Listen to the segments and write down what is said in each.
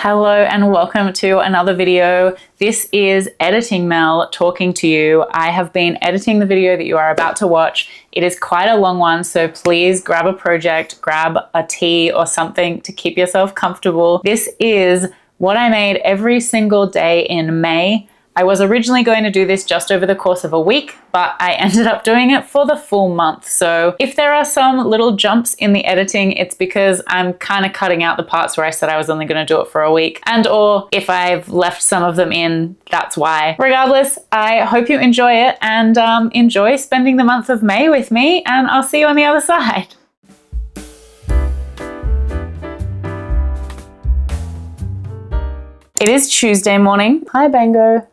Hello and welcome to another video. This is Editing Mel talking to you. I have been editing the video that you are about to watch. It is quite a long one, so please grab a project, grab a tea or something to keep yourself comfortable. This is what I made every single day in May. I was originally going to do this just over the course of a week, but I ended up doing it for the full month. So if there are some little jumps in the editing, it's because I'm kind of cutting out the parts where I said I was only going to do it for a week, and or if I've left some of them in, that's why. Regardless, I hope you enjoy it and enjoy spending the month of May with me, and I'll see you on the other side. It is Tuesday morning. Hi, Bango.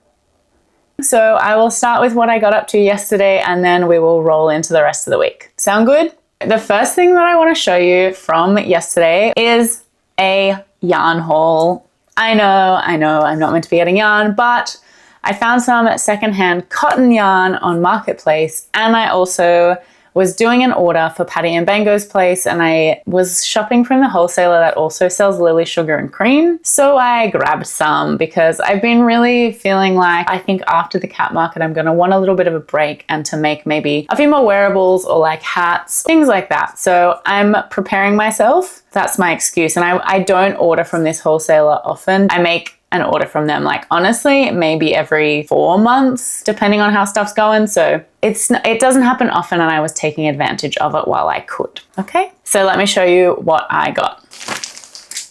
So I will start with what I got up to yesterday and then we will roll into the rest of the week. Sound good? The first thing that I want to show you from yesterday is a yarn haul. I know, I'm not meant to be getting yarn, but I found some secondhand cotton yarn on Marketplace, and I also was doing an order for Patty and Bango's place, and I was shopping from the wholesaler that also sells Lily Sugar and Cream. So I grabbed some because I've been really feeling like I think after the cat market I'm gonna want a little bit of a break and to make maybe a few more wearables or like hats, things like that. So I'm preparing myself. That's my excuse. And I don't order from this wholesaler often. I make an order from them like honestly maybe every 4 months depending on how stuff's going, so it doesn't happen often, and I was taking advantage of it while I could. Okay, so let me show you what I got.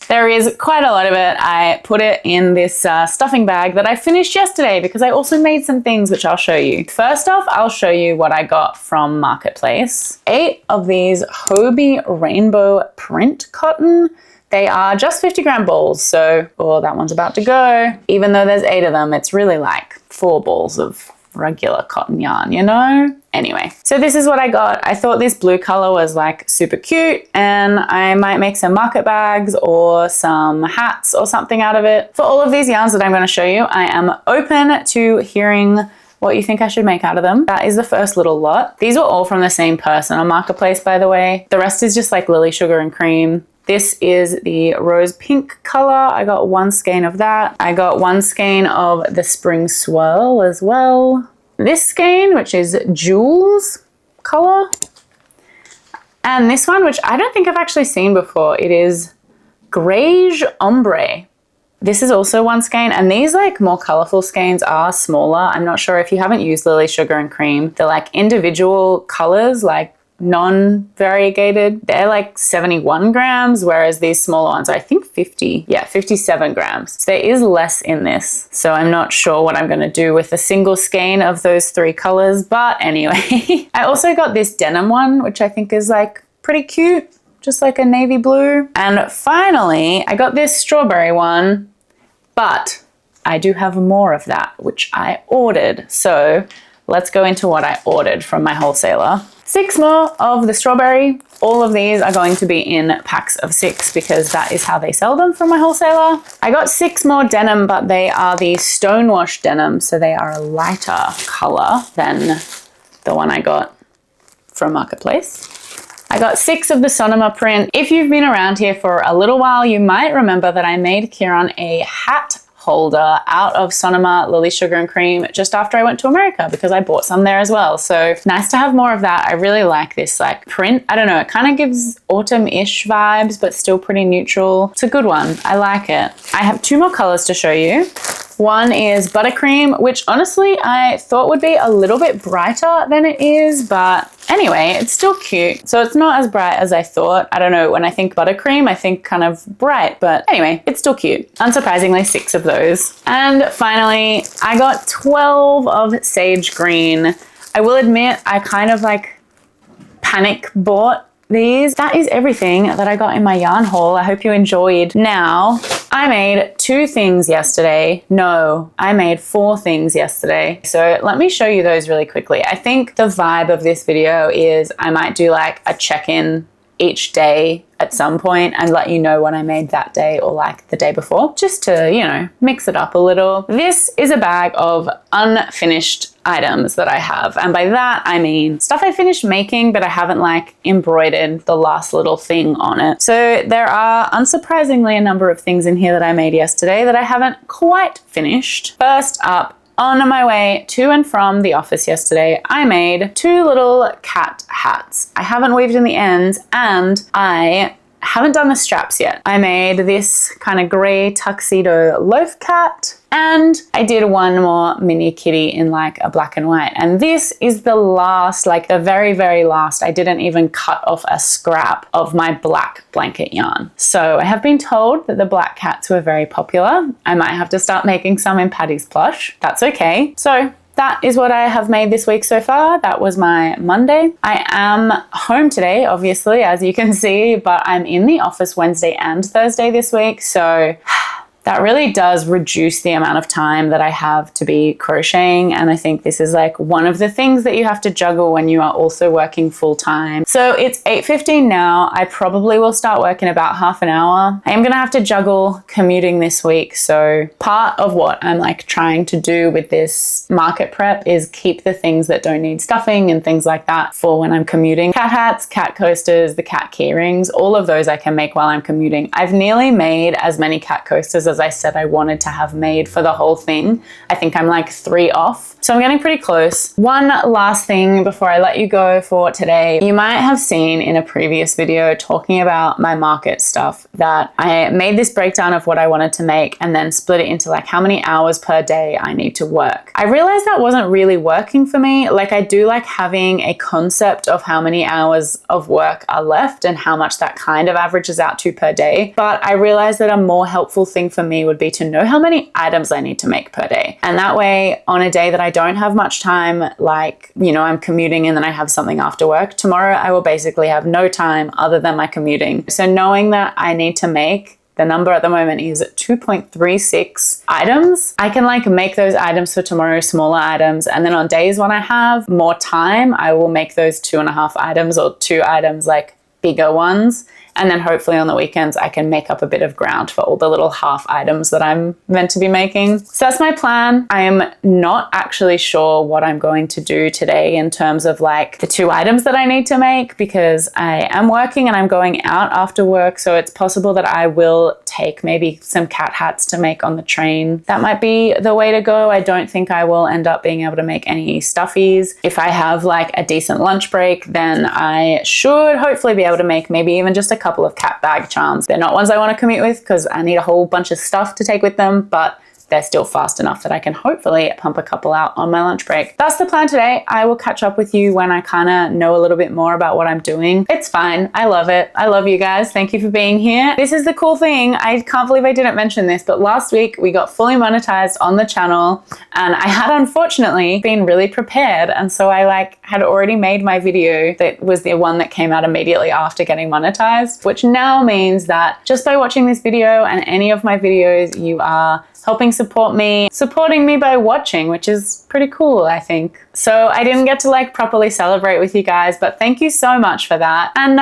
There is quite a lot of it. I put it in this stuffing bag that I finished yesterday because I also made some things which I'll show you. First off, I'll show you what I got from Marketplace. 8 of these Hobie rainbow print cotton. They are just 50-gram balls, so, oh, that one's about to go. Even though there's 8 of them, it's really like 4 balls of regular cotton yarn, you know? Anyway, so this is what I got. I thought this blue color was like super cute, and I might make some market bags or some hats or something out of it. For all of these yarns that I'm gonna show you, I am open to hearing what you think I should make out of them. That is the first little lot. These are all from the same person on Marketplace, by the way. The rest is just like Lily Sugar and Cream. This is the rose pink color. I got 1 skein of that. I got 1 skein of the spring swirl as well. This skein, which is Jules color. And this one, which I don't think I've actually seen before. It is Greige Ombre. This is also 1 skein, and these like more colorful skeins are smaller. I'm not sure if you haven't used Lily Sugar and Cream. They're like individual colors, like non-variegated. They're like 71 grams, whereas these smaller ones are I think 57 grams. So there is less in this. So I'm not sure what I'm going to do with a single skein of those 3 colors, but anyway. I also got this denim one, which I think is like pretty cute, just like a navy blue. And finally, I got this strawberry one, but I do have more of that, which I ordered. So let's go into what I ordered from my wholesaler. 6 more of the strawberry. All of these are going to be in packs of 6 because that is how they sell them from my wholesaler. I got 6 more denim, but they are the stonewash denim, so they are a lighter color than the one I got from Marketplace. I got 6 of the Sonoma print. If you've been around here for a little while, you might remember that I made Kieran a hat holder out of Sonoma Lily Sugar and Cream just after I went to America because I bought some there as well. So nice to have more of that. I really like this like print. I don't know, it kind of gives autumn-ish vibes, but still pretty neutral. It's a good one. I like it. I have 2 more colors to show you. One is Buttercream, which honestly I thought would be a little bit brighter than it is, but anyway, it's still cute. So it's not as bright as I thought. I don't know, when I think buttercream, I think kind of bright, but anyway, it's still cute. Unsurprisingly, 6 of those. And finally, I got 12 of Sage Green. I will admit, I kind of like panic bought these. That is everything that I got in my yarn haul. I hope you enjoyed. Now, I made 2 things yesterday. No, I made 4 things yesterday. So let me show you those really quickly. I think the vibe of this video is I might do like a check-in each day at some point and let you know what I made that day or like the day before, just to, you know, mix it up a little. This is a bag of unfinished items that I have. And by that, I mean stuff I finished making, but I haven't like embroidered the last little thing on it. So there are unsurprisingly a number of things in here that I made yesterday that I haven't quite finished. First up, on my way to and from the office yesterday, I made 2 little cat hats. I haven't weaved in the ends and I haven't done the straps yet. I made this kind of gray tuxedo loaf cat and I did one more mini kitty in like a black and white. And this is the last, like the very, very last. I didn't even cut off a scrap of my black blanket yarn. So I have been told that the black cats were very popular. I might have to start making some in Patty's plush. That's okay. So that is what I have made this week so far. That was my Monday. I am home today, obviously, as you can see, but I'm in the office Wednesday and Thursday this week. So that really does reduce the amount of time that I have to be crocheting. And I think this is like one of the things that you have to juggle when you are also working full time. So it's 8:15 now. I probably will start work in about half an hour. I am gonna have to juggle commuting this week. So part of what I'm like trying to do with this market prep is keep the things that don't need stuffing and things like that for when I'm commuting. Cat hats, cat coasters, the cat key rings, all of those I can make while I'm commuting. I've nearly made as many cat coasters as I said I wanted to have made for the whole thing. I think I'm like 3 off. So I'm getting pretty close. One last thing before I let you go for today. You might have seen in a previous video talking about my market stuff that I made this breakdown of what I wanted to make and then split it into like how many hours per day I need to work. I realized that wasn't really working for me. Like I do like having a concept of how many hours of work are left and how much that kind of averages out to per day. But I realized that a more helpful thing for me would be to know how many items I need to make per day. And that way on a day that I don't have much time, like, you know, I'm commuting and then I have something after work, tomorrow I will basically have no time other than my commuting. So knowing that I need to make, the number at the moment is 2.36 items. I can like make those items for tomorrow, smaller items. And then on days when I have more time, I will make those 2.5 items or 2 items like bigger ones. And then hopefully on the weekends, I can make up a bit of ground for all the little half items that I'm meant to be making. So that's my plan. I am not actually sure what I'm going to do today in terms of like the 2 items that I need to make because I am working and I'm going out after work. So it's possible that I will take maybe some cat hats to make on the train. That might be the way to go. I don't think I will end up being able to make any stuffies. If I have like a decent lunch break, then I should hopefully be able to make maybe even just a couple of cat bag charms. They're not ones I want to commute with because I need a whole bunch of stuff to take with them, but they're still fast enough that I can hopefully pump a couple out on my lunch break. That's the plan today. I will catch up with you when I kind of know a little bit more about what I'm doing. It's fine. I love it. I love you guys. Thank you for being here. This is the cool thing. I can't believe I didn't mention this, but last week we got fully monetized on the channel and I had unfortunately been really prepared. And so I like had already made my video that was the one that came out immediately after getting monetized, which now means that just by watching this video and any of my videos, you are helping supporting me by watching, which is pretty cool, I think. So I didn't get to like properly celebrate with you guys, but thank you so much for that. And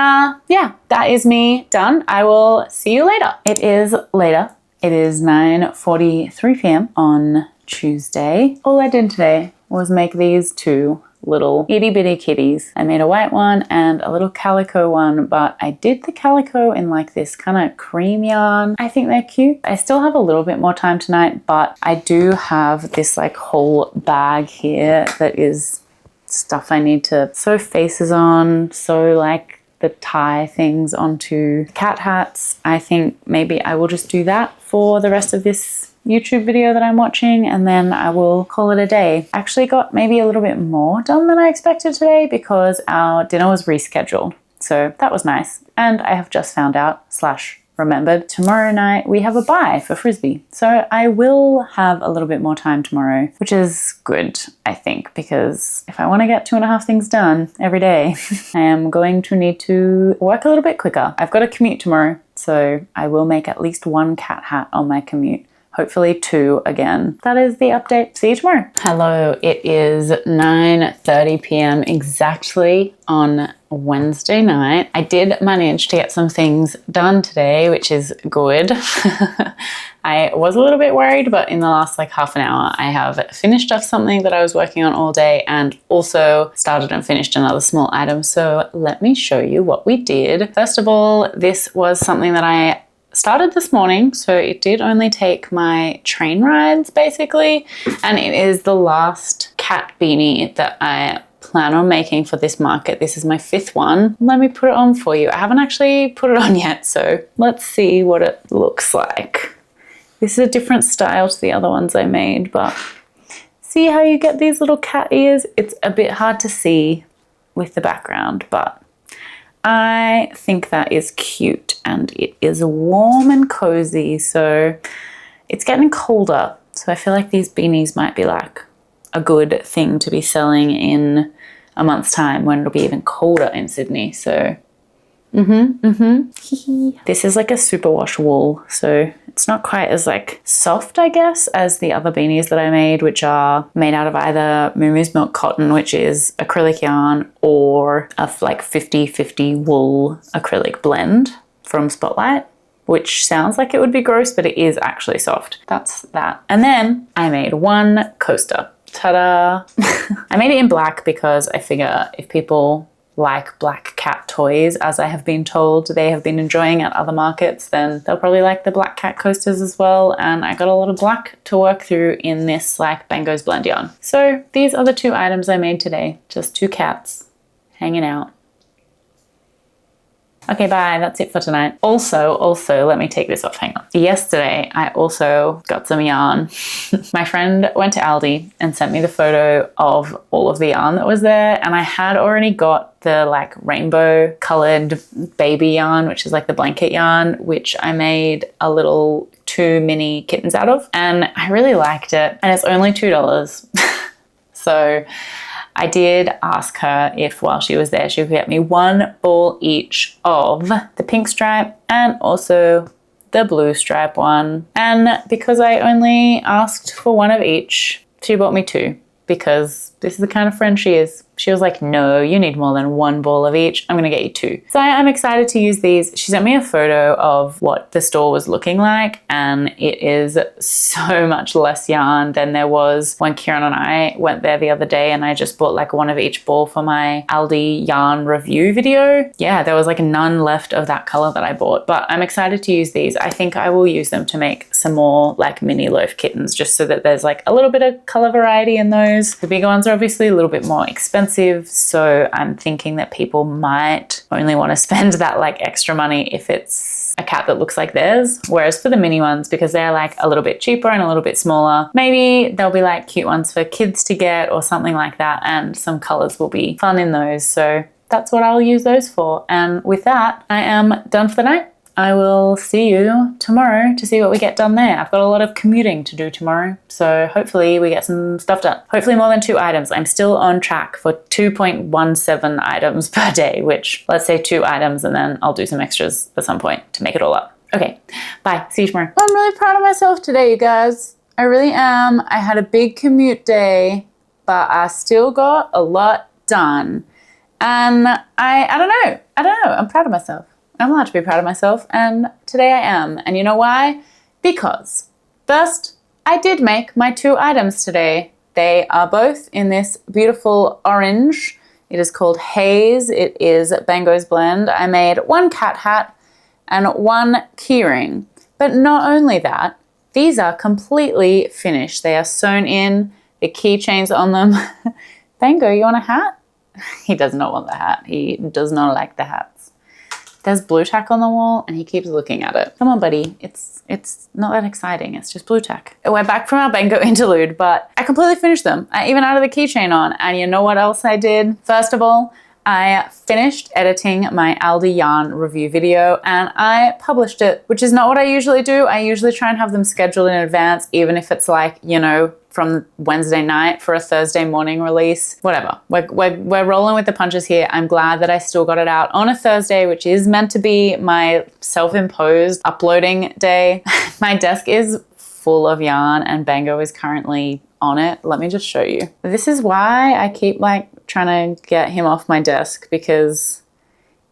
yeah, that is me done. I will see you later. It is later. It is 9:43 p.m. on Tuesday. All I did today was make these 2 little itty bitty kitties. I made a white one and a little calico one, but I did the calico in like this kind of cream yarn. I think they're cute. I still have a little bit more time tonight, but I do have this like whole bag here that is stuff I need to sew faces on, sew like the tie things onto cat hats. I think maybe I will just do that for the rest of this YouTube video that I'm watching and then I will call it a day. I actually got maybe a little bit more done than I expected today because our dinner was rescheduled. So that was nice. And I have just found out / remembered tomorrow night we have a bye for Frisbee. So I will have a little bit more time tomorrow, which is good, I think, because if I want to get 2.5 things done every day, I am going to need to work a little bit quicker. I've got a commute tomorrow, so I will make at least 1 cat hat on my commute. hopefully 2 again. That is the update. See you tomorrow. Hello, it is 9:30 p.m. exactly on Wednesday night. I did manage to get some things done today, which is good. I was a little bit worried, but in the last like half an hour, I have finished off something that I was working on all day and also started and finished another small item. So let me show you what we did. First of all, this was something that I started this morning, so it did only take my train rides basically, and it is the last cat beanie that I plan on making for this market. This is my 5th one. Let me put it on for you. I haven't actually put it on yet, so let's see what it looks like. This is a different style to the other ones I made, but see how you get these little cat ears? It's a bit hard to see with the background, but I think that is cute, and it is warm and cozy. So it's getting colder, so I feel like these beanies might be like a good thing to be selling in a month's time when it'll be even colder in Sydney. So this is like a superwash wool, so it's not quite as like soft, I guess, as the other beanies that I made, which are made out of either Moo Moo's Milk Cotton, which is acrylic yarn, or a like 50-50 wool acrylic blend from Spotlight, which sounds like it would be gross, but it is actually soft. That's that. And then I made one coaster. Ta-da! I made it in black because I figure if people like black cat toys, as I have been told they have been enjoying at other markets, then they'll probably like the black cat coasters as well. And I got a lot of black to work through in this like Bango's blend yarn. So these are the 2 items I made today. Just 2 cats hanging out. Okay, bye. That's it for tonight. Also, let me take this off. Hang on. Yesterday, I also got some yarn. My friend went to Aldi and sent me the photo of all of the yarn that was there. And I had already got the like rainbow colored baby yarn, which is like the blanket yarn, which I made a little 2 mini kittens out of. And I really liked it. And it's only $2. So I did ask her if while she was there, she could get me 1 ball each of the pink stripe and also the blue stripe one. And because I only asked for 1 of each, she bought me 2 because this is the kind of friend she is. She was like, no, you need more than 1 ball of each. I'm gonna get you 2. So I'm excited to use these. She sent me a photo of what the store was looking like, and it is so much less yarn than there was when Kieran and I went there the other day, and I just bought like 1 of each ball for my Aldi yarn review video. Yeah, there was like none left of that color that I bought, but I'm excited to use these. I think I will use them to make some more like mini loaf kittens, just so that there's like a little bit of color variety in those. The bigger ones are obviously a little bit more expensive, so I'm thinking that people might only want to spend that like extra money if it's a cat that looks like theirs. Whereas for the mini ones, because they're like a little bit cheaper and a little bit smaller, maybe they'll be like cute ones for kids to get or something like that, and some colors will be fun in those. So that's what I'll use those for. And with that, I am done for the night. I will see you tomorrow to see what we get done there. I've got a lot of commuting to do tomorrow, so hopefully we get some stuff done. Hopefully more than 2 items. I'm still on track for 2.17 items per day, which let's say 2 items, and then I'll do some extras at some point to make it all up. Okay, bye. See you tomorrow. I'm really proud of myself today, you guys. I really am. I had a big commute day, but I still got a lot done. And I don't know. I'm proud of myself. I'm allowed to be proud of myself, and today I am. And you know why? Because first, I did make my 2 items today. They are both in this beautiful orange. It is called Haze. It is Bango's blend. I made 1 cat hat and 1 keyring. But not only that, these are completely finished. They are sewn in, the keychains on them. Bango, you want a hat? He does not want the hat. He does not like the hats. There's blue tack on the wall and he keeps looking at it. Come on, buddy. It's not that exciting. It's just blue tack. We're back from our Bango interlude, but I completely finished them. I even added the keychain on. And you know what else I did? First of all, I finished editing my Aldi yarn review video and I published it, which is not what I usually do. I usually try and have them scheduled in advance, even if it's like, you know, from Wednesday night for a Thursday morning release, whatever. We're rolling with the punches here. I'm glad that I still got it out on a Thursday, which is meant to be my self-imposed uploading day. My desk is full of yarn and Bango is currently on it. Let me just show you. This is why I keep like trying to get him off my desk, because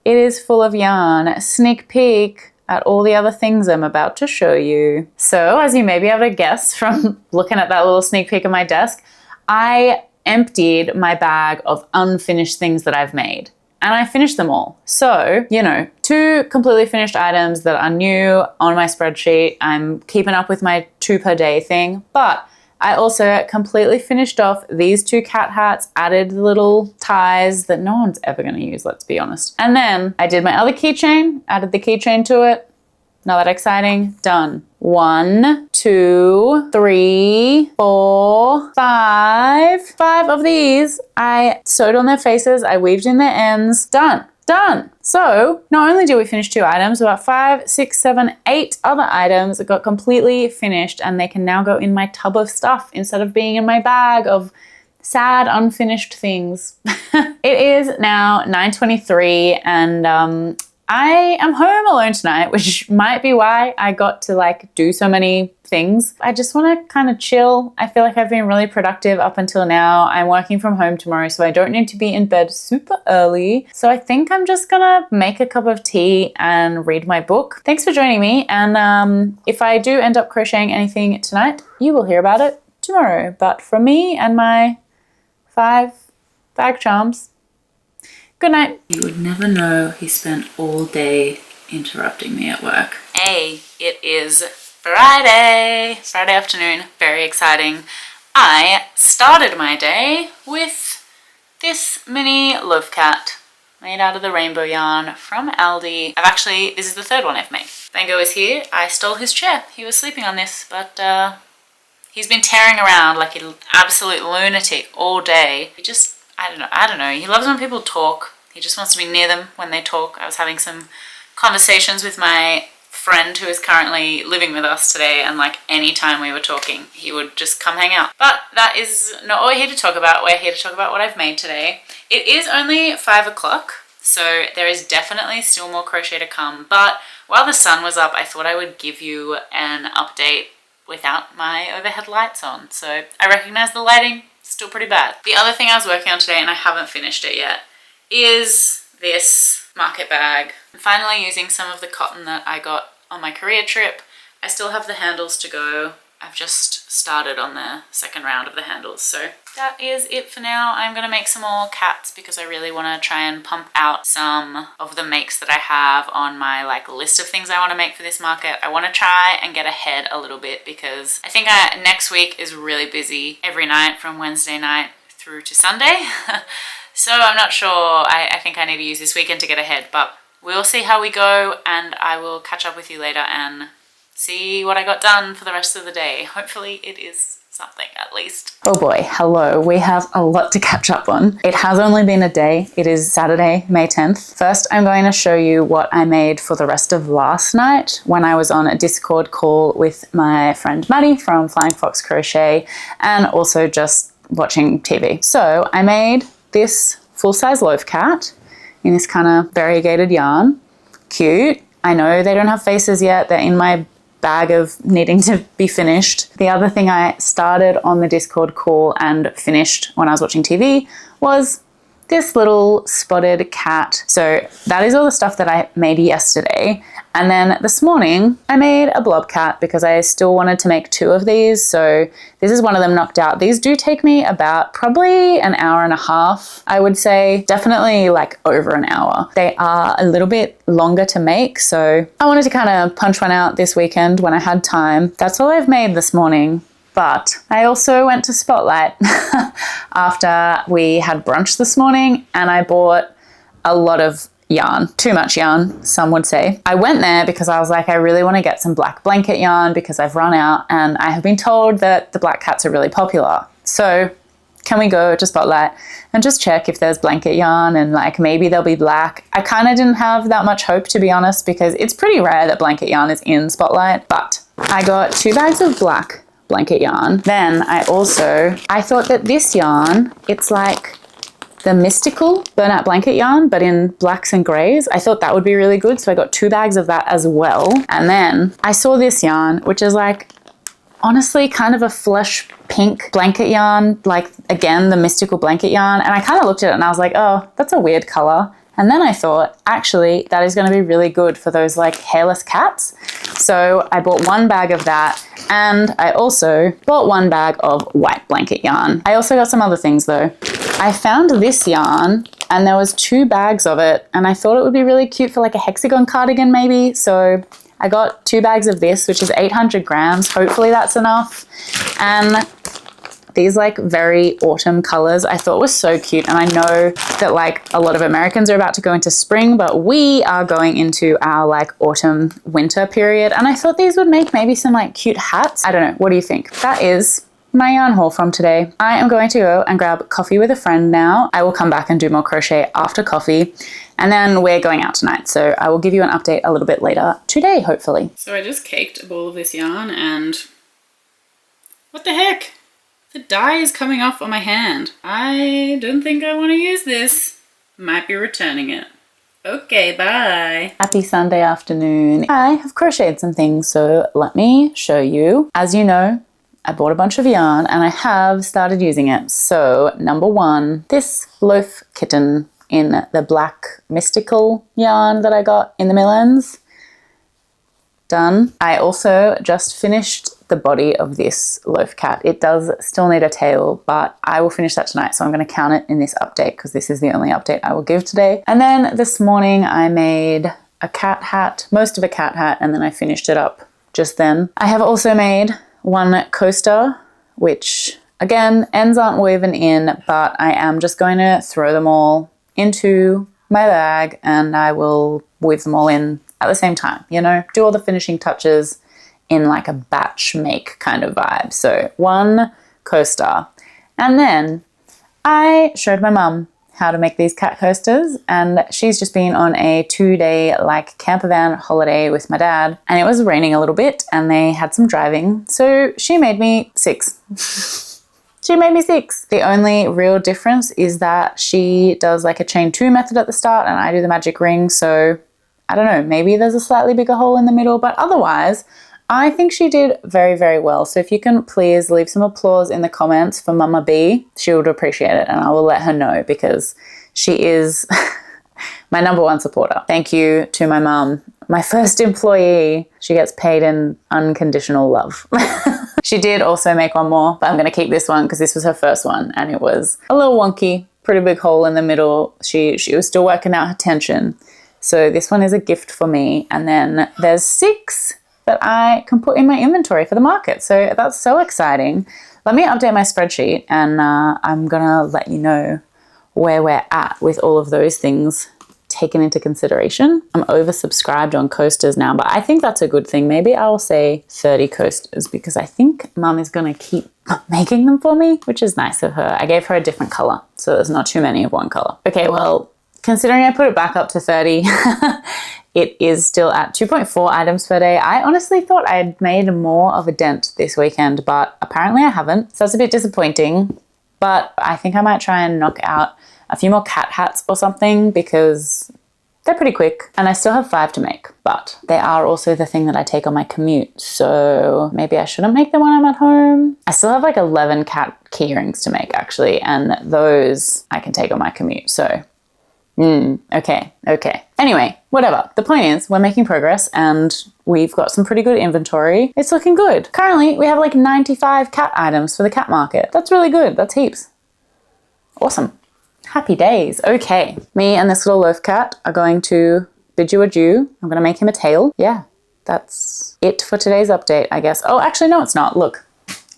it is full of yarn. Sneak peek at all the other things I'm about to show you. So as you may be able to guess from looking at that little sneak peek of my desk, I emptied my bag of unfinished things that I've made. And I finished them all. So, you know, 2 completely finished items that are new on my spreadsheet. I'm keeping up with my 2 per day thing. But I also completely finished off these 2 cat hats, added the little ties that no one's ever going to use, let's be honest. And then I did my other keychain, added the keychain to it. Not that exciting. Done. 1, 2, 3, 4, 5. 5 of these. I sewed on their faces. I weaved in their ends. Done. Done. So not only did we finish 2 items, about 5, 6, 7, 8 other items that got completely finished, and they can now go in my tub of stuff instead of being in my bag of sad unfinished things. It is now 9:23 and I am home alone tonight, which might be why I got to like do so many things. I just want to kind of chill. I feel like I've been really productive up until now. I'm working from home tomorrow, so I don't need to be in bed super early. So I think I'm just gonna make a cup of tea and read my book. Thanks for joining me. And if I do end up crocheting anything tonight, you will hear about it tomorrow. But from me and my 5 bag charms, good night. You would never know he spent all day interrupting me at work. Hey, it is Friday afternoon, very exciting. I started my day with this mini loaf cat made out of the rainbow yarn from Aldi. This is the 3rd one I've made. Bango is here. I stole his chair. He was sleeping on this, but he's been tearing around like an absolute lunatic all day. I don't know. He loves when people talk. He just wants to be near them when they talk. I was having some conversations with my friend who is currently living with us today, and like any time we were talking, he would just come hang out. But that is not what we're here to talk about. We're here to talk about what I've made today. It is only 5 o'clock, so there is definitely still more crochet to come. But while the sun was up, I thought I would give you an update without my overhead lights on. So I recognize the lighting. Still pretty bad. The other thing I was working on today, and I haven't finished it yet, is this market bag. I'm finally using some of the cotton that I got on my Korea trip. I still have the handles to go. I've just started on the 2nd round of the handles. So that is it for now. I'm gonna make some more cats because I really wanna try and pump out some of the makes that I have on my like list of things I wanna make for this market. I wanna try and get ahead a little bit because I think next week is really busy every night from Wednesday night through to Sunday. So I'm not sure. I think I need to use this weekend to get ahead, but we'll see how we go, and I will catch up with you later and see what I got done for the rest of the day. Hopefully it is something at least. Oh boy, hello. We have a lot to catch up on. It has only been a day. It is Saturday, May 10th. First, I'm going to show you what I made for the rest of last night when I was on a Discord call with my friend Maddie from Flying Fox Crochet, and also just watching TV. So I made this full-size loaf cat in this kind of variegated yarn. Cute. I know they don't have faces yet. They're in my bag of needing to be finished. The other thing I started on the Discord call and finished when I was watching TV was this little spotted cat. So that is all the stuff that I made yesterday. And then this morning I made a blob cat because I still wanted to make 2 of these. So this is one of them knocked out. These do take me about probably an hour and a half, I would say. Definitely like over an hour. They are a little bit longer to make. So I wanted to kind of punch one out this weekend when I had time. That's all I've made this morning. But I also went to Spotlight after we had brunch this morning, and I bought a lot of yarn. Too much yarn, some would say. I went there because I was like, I really want to get some black blanket yarn because I've run out, and I have been told that the black cats are really popular. So can we go to Spotlight and just check if there's blanket yarn and like maybe they'll be black? I kind of didn't have that much hope, to be honest, because it's pretty rare that blanket yarn is in Spotlight. But I got 2 bags of black blanket yarn. Then I thought that this yarn, it's like the mystical burnout blanket yarn, but in blacks and grays. I thought that would be really good. So I got 2 bags of that as well. And then I saw this yarn, which is like honestly kind of a flesh pink blanket yarn, like again, the mystical blanket yarn. And I kind of looked at it and I was like, oh, that's a weird color. And then I thought, actually, that is going to be really good for those like hairless cats. So I bought one bag of that, and I also bought one bag of white blanket yarn. I also got some other things though. I found this yarn and there was 2 bags of it, and I thought it would be really cute for like a hexagon cardigan maybe. So I got 2 bags of this, which is 800 grams. Hopefully that's enough. And these like very autumn colors I thought was so cute. And I know that like a lot of Americans are about to go into spring, but we are going into our like autumn winter period. And I thought these would make maybe some like cute hats. I don't know. What do you think? That is my yarn haul from today. I am going to go and grab coffee with a friend now. I will come back and do more crochet after coffee. And then we're going out tonight. So I will give you an update a little bit later today, hopefully. So I just caked a ball of this yarn and what the heck? The dye is coming off on my hand. I don't think I want to use this. Might be returning it. Okay, bye. Happy Sunday afternoon. I have crocheted some things, so let me show you. As you know, I bought a bunch of yarn and I have started using it. So number 1, this loaf kitten in the black mystical yarn that I got in the Millens. Done. I also just finished the body of this loaf cat. It does still need a tail, but I will finish that tonight. So I'm going to count it in this update because this is the only update I will give today. And then this morning I made a cat hat, most of a cat hat, and then I finished it up just then. I have also made one coaster, which again, ends aren't woven in, but I am just going to throw them all into my bag and I will weave them all in at the same time, you know, do all the finishing touches in like a batch make kind of vibe. So one coaster. And then I showed my mum how to make these cat coasters, and she's just been on a 2-day like camper van holiday with my dad, and it was raining a little bit and they had some driving. So she made me 6. She made me 6. The only real difference is that she does like a chain 2 method at the start and I do the magic ring. So I don't know, maybe there's a slightly bigger hole in the middle, but otherwise I think she did very, very well. So if you can please leave some applause in the comments for Mama B, she would appreciate it and I will let her know because she is my number 1 supporter. Thank you to my mum, my first employee. She gets paid in unconditional love. She did also make one more, but I'm going to keep this one because this was her first one and it was a little wonky, pretty big hole in the middle. She was still working out her tension. So this one is a gift for me. And then there's 6 that I can put in my inventory for the market. So that's so exciting. Let me update my spreadsheet and I'm gonna let you know where we're at with all of those things taken into consideration. I'm oversubscribed on coasters now, but I think that's a good thing. Maybe I'll say 30 coasters because I think Mum is gonna keep making them for me, which is nice of her. I gave her a different color, so there's not too many of one color. Okay, well, considering I put it back up to 30, it is still at 2.4 items per day. I honestly thought I'd made more of a dent this weekend, but apparently I haven't. So that's a bit disappointing, but I think I might try and knock out a few more cat hats or something because they're pretty quick and I still have 5 to make, but they are also the thing that I take on my commute. So maybe I shouldn't make them when I'm at home. I still have like 11 cat key rings to make actually, and those I can take on my commute. So okay. Anyway, whatever. The point is we're making progress and we've got some pretty good inventory. It's looking good. Currently, we have like 95 cat items for the cat market. That's really good. That's heaps. Awesome. Happy days. Okay. Me and this little loaf cat are going to bid you adieu. I'm going to make him a tail. Yeah, that's it for today's update, I guess. Oh, actually, no, it's not. Look.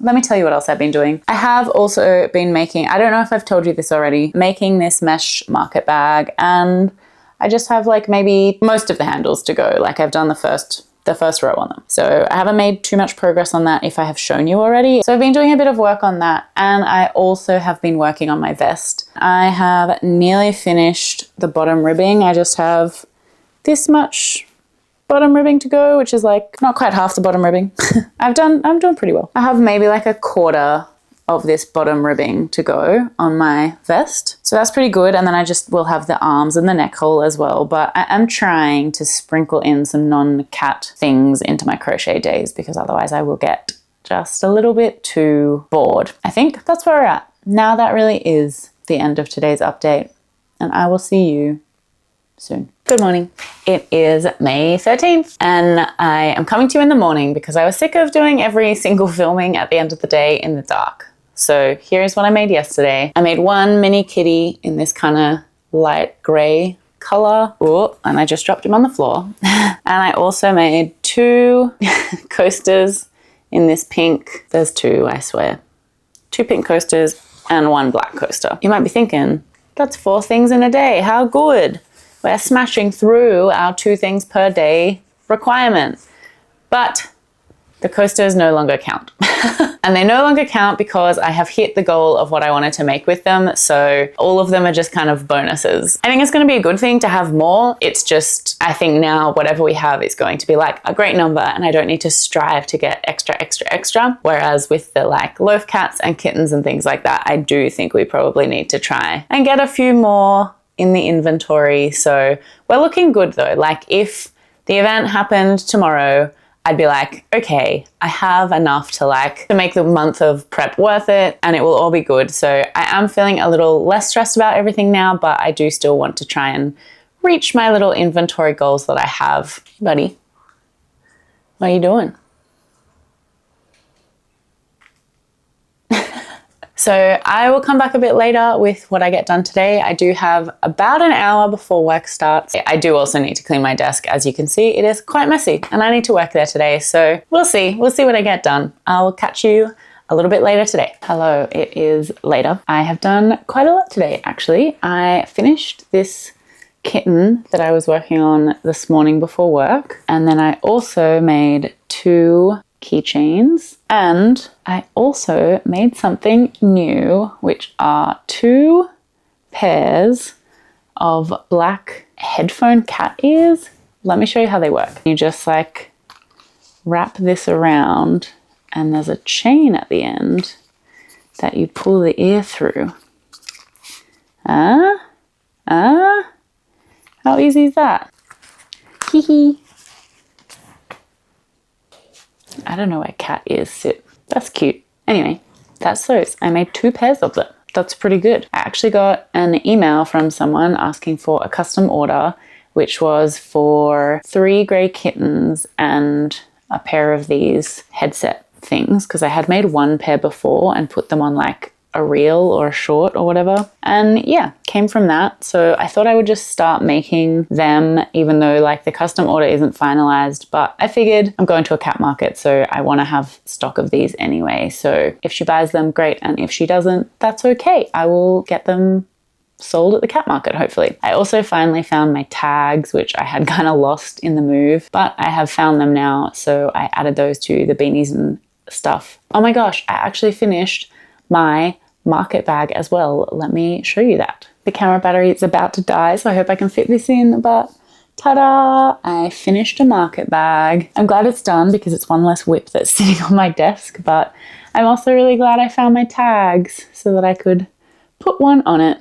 Let me tell you what else I've been doing. I have also been making, I don't know if I've told you this already, making this mesh market bag, and I just have like maybe most of the handles to go. Like I've done the first row on them. So I haven't made too much progress on that if I have shown you already. So I've been doing a bit of work on that, and I also have been working on my vest. I have nearly finished the bottom ribbing. I just have this much bottom ribbing to go, which is like not quite half the bottom ribbing. I'm doing pretty well. I have maybe like a quarter of this bottom ribbing to go on my vest. So that's pretty good. And then I just will have the arms and the neck hole as well. But I am trying to sprinkle in some non-cat things into my crochet days because otherwise I will get just a little bit too bored. I think that's where we're at. Now that really is the end of today's update, and I will see you soon. Good morning. It is May 13th and I am coming to you in the morning because I was sick of doing every single filming at the end of the day in the dark. So here's what I made yesterday. I made one mini kitty in this kind of light gray color. Oh, and I just dropped him on the floor. And I also made 2 coasters in this pink. There's 2, I swear. 2 pink coasters and 1 black coaster. You might be thinking, that's 4 things in a day. How good. We're smashing through our 2 things per day requirement. But the coasters no longer count. And they no longer count because I have hit the goal of what I wanted to make with them. So all of them are just kind of bonuses. I think it's going to be a good thing to have more. It's just, I think now whatever we have is going to be like a great number and I don't need to strive to get extra. Whereas with the like loaf cats and kittens and things like that, I do think we probably need to try and get a few more in the inventory. So we're looking good though. Like if the event happened tomorrow, I'd be like, okay, I have enough to make the month of prep worth it and it will all be good. So I am feeling a little less stressed about everything now, but I do still want to try and reach my little inventory goals that I have. Buddy, what are you doing? So I will come back a bit later with what I get done today. I do have about an hour before work starts. I do also need to clean my desk. As you can see, it is quite messy and I need to work there today. So we'll see what I get done. I'll catch you a little bit later today. Hello, it is later. I have done quite a lot today, actually. I finished this kitten that I was working on this morning before work. And then I also made 2 keychains and I also made something new, which are 2 pairs of black headphone cat ears. Let me show you how they work. You just like wrap this around and there's a chain at the end that you pull the ear through. How easy is that? Hee hee. I don't know where cat ears sit. That's cute. Anyway, that's those. I made 2 pairs of them. That's pretty good. I actually got an email from someone asking for a custom order, which was for 3 grey kittens and a pair of these headset things, because I had made 1 pair before and put them on like a reel or a short or whatever. And yeah, came from that. So I thought I would just start making them, even though like the custom order isn't finalized, but I figured I'm going to a cat market, so I want to have stock of these anyway. So if she buys them, great. And if she doesn't, that's okay. I will get them sold at the cat market, hopefully. I also finally found my tags, which I had kind of lost in the move, but I have found them now. So I added those to the beanies and stuff. Oh my gosh, I actually finished my market bag as well. Let me show you that. The camera battery is about to die, so I hope I can fit this in, but ta-da! I finished a market bag. I'm glad it's done because it's one less whip that's sitting on my desk, but I'm also really glad I found my tags so that I could put one on it.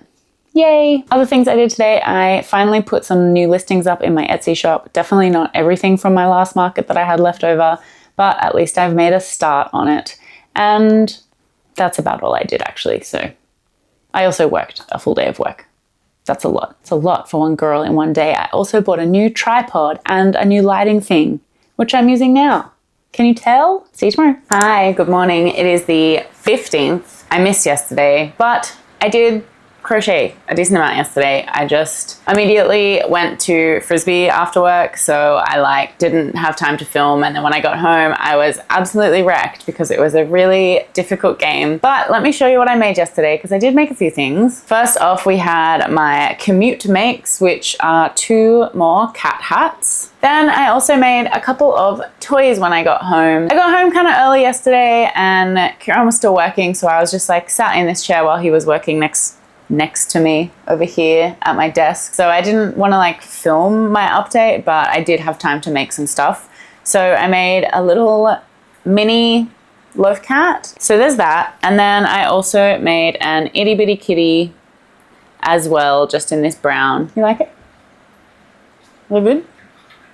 Yay! Other things I did today, I finally put some new listings up in my Etsy shop. Definitely not everything from my last market that I had left over, but at least I've made a start on it. And that's about all I did actually. So I also worked a full day of work. That's a lot. It's a lot for one girl in one day. I also bought a new tripod and a new lighting thing, which I'm using now. Can you tell? See you tomorrow. Hi, good morning. It is the 15th. I missed yesterday, but I did crochet a decent amount yesterday. I just immediately went to Frisbee after work, so I didn't have time to film, and then when I got home I was absolutely wrecked because it was a really difficult game. But let me show you what I made yesterday, because I did make a few things. First off, we had my commute makes, which are 2 more cat hats. Then I also made a couple of toys when I got home. I got home kind of early yesterday and Kieran was still working, so I was just sat in this chair while he was working next to me over here at my desk. So I didn't want to film my update, but I did have time to make some stuff. So I made a little mini loaf cat. So there's that. And then I also made an itty bitty kitty as well, just in this brown. You like it? Look good?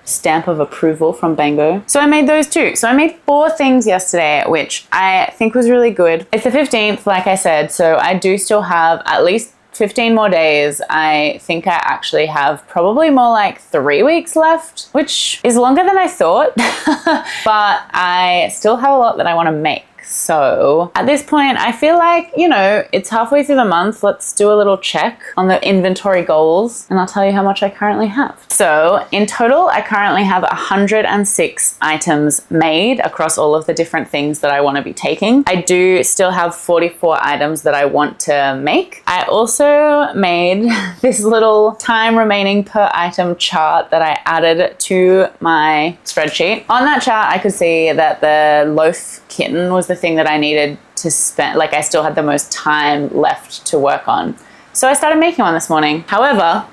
stamp of approval from Bango. So I made those too. So I made 4 things yesterday, which I think was really good. It's the 15th, like I said, so I do still have at least 15 more days. I think I actually have probably more like 3 weeks left, which is longer than I thought, but I still have a lot that I want to make. So at this point, I feel like, you know, it's halfway through the month. Let's do a little check on the inventory goals and I'll tell you how much I currently have. So in total, I currently have 106 items made across all of the different things that I want to be taking. I do still have 44 items that I want to make. I also made this little time remaining per item chart that I added to my spreadsheet. On that chart, I could see that the loaf kitten was the thing that I needed to spend, like I still had the most time left to work on. So I started making one this morning. However,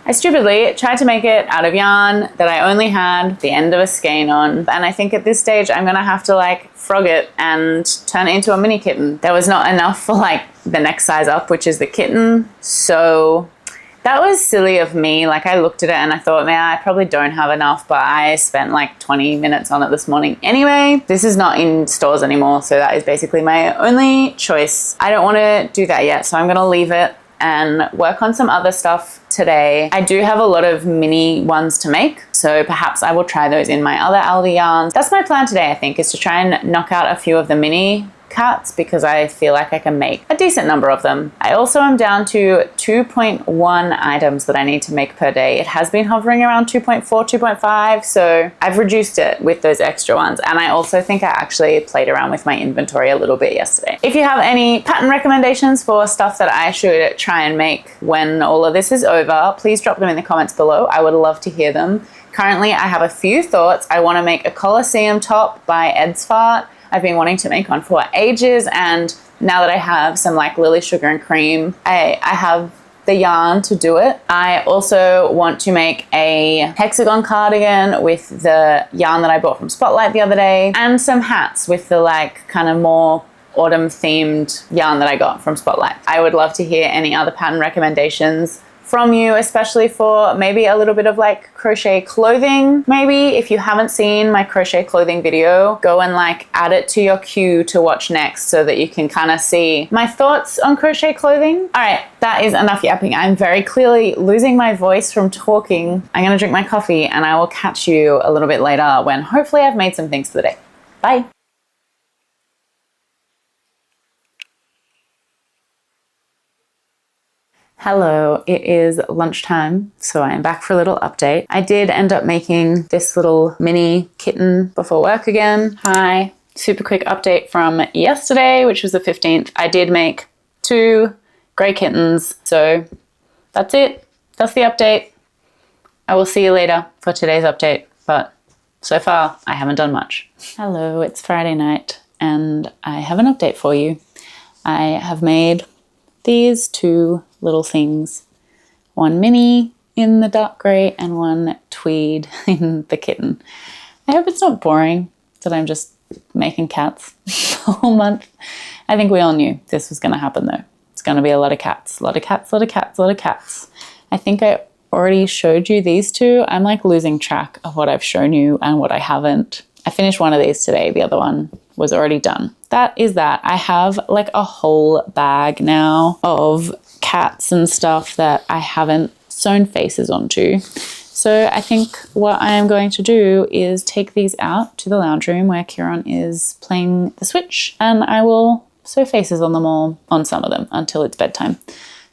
I stupidly tried to make it out of yarn that I only had the end of a skein on. And I think at this stage, I'm gonna have to like frog it and turn it into a mini kitten. There was not enough for like the next size up, which is the kitten. So that was silly of me. Like I looked at it and I thought, man, I probably don't have enough, but I spent like 20 minutes on it this morning. Anyway, this is not in stores anymore. So that is basically my only choice. I don't want to do that yet. So I'm going to leave it and work on some other stuff today. I do have a lot of mini ones to make. So perhaps I will try those in my other Aldi yarns. That's my plan today, I think, is to try and knock out a few of the mini cats because I feel like I can make a decent number of them. I also am down to 2.1 items that I need to make per day. It has been hovering around 2.4, 2.5, so I've reduced it with those extra ones. And I also think I actually played around with my inventory a little bit yesterday. If you have any pattern recommendations for stuff that I should try and make when all of this is over, please drop them in the comments below. I would love to hear them. Currently, I have a few thoughts. I want to make a Colosseum top by Edsfart. I've been wanting to make one for ages, and now that I have some like Lily Sugar and Cream, I have the yarn to do it. I also want to make a hexagon cardigan with the yarn that I bought from Spotlight the other day, and some hats with the like kind of more autumn themed yarn that I got from Spotlight. I would love to hear any other pattern recommendations from you, especially for maybe a little bit of like crochet clothing. Maybe if you haven't seen my crochet clothing video, go and like add it to your queue to watch next so that you can kind of see my thoughts on crochet clothing. All right, that is enough yapping. I'm very clearly losing my voice from talking. I'm gonna drink my coffee and I will catch you a little bit later when hopefully I've made some things for the day. Bye. Hello, it is lunchtime, so I am back for a little update. I did end up making this little mini kitten before work again. Hi, super quick update from yesterday, which was the 15th. I did make 2 grey kittens, so that's it. That's the update. I will see you later for today's update, but so far I haven't done much. Hello, it's Friday night and I have an update for you. I have made these 2 little things, one mini in the dark grey and one tweed in the kitten. I hope it's not boring that I'm just making cats the whole month. I think we all knew this was going to happen though. It's going to be a lot of cats, a lot of cats, a lot of cats, a lot of cats. I think I already showed you these 2. I'm like losing track of what I've shown you and what I haven't. I finished one of these today. The other one was already done. That is that. I have like a whole bag now of cats and stuff that I haven't sewn faces onto. So I think what I am going to do is take these out to the lounge room where Kieran is playing the Switch, and I will sew faces on them all, on some of them, until it's bedtime,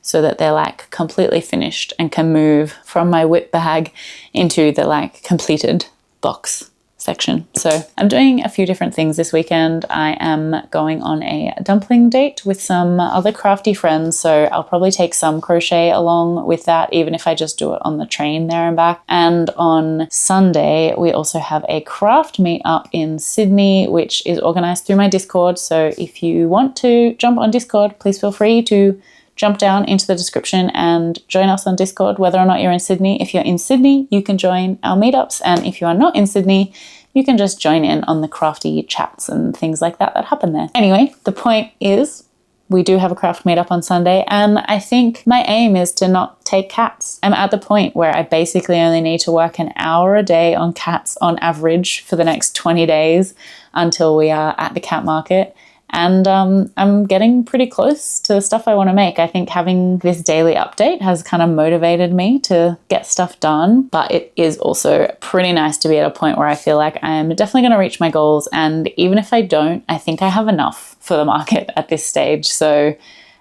so that they're like completely finished and can move from my whip bag into the like completed box section. So I'm doing a few different things this weekend. I am going on a dumpling date with some other crafty friends, so I'll probably take some crochet along with that, even if I just do it on the train there and back. And on Sunday, we also have a craft meetup in Sydney, which is organized through my Discord. So if you want to jump on Discord, please feel free to jump down into the description and join us on Discord, whether or not you're in Sydney. If you're in Sydney, you can join our meetups. And if you are not in Sydney, you can just join in on the crafty chats and things like that happen there. Anyway, the point is we do have a craft meetup on Sunday, and I think my aim is to not take cats. I'm at the point where I basically only need to work an hour a day on cats on average for the next 20 days until we are at the cat market. And I'm getting pretty close to the stuff I want to make. I think having this daily update has kind of motivated me to get stuff done, but it is also pretty nice to be at a point where I feel like I'm definitely going to reach my goals. And even if I don't, I think I have enough for the market at this stage. So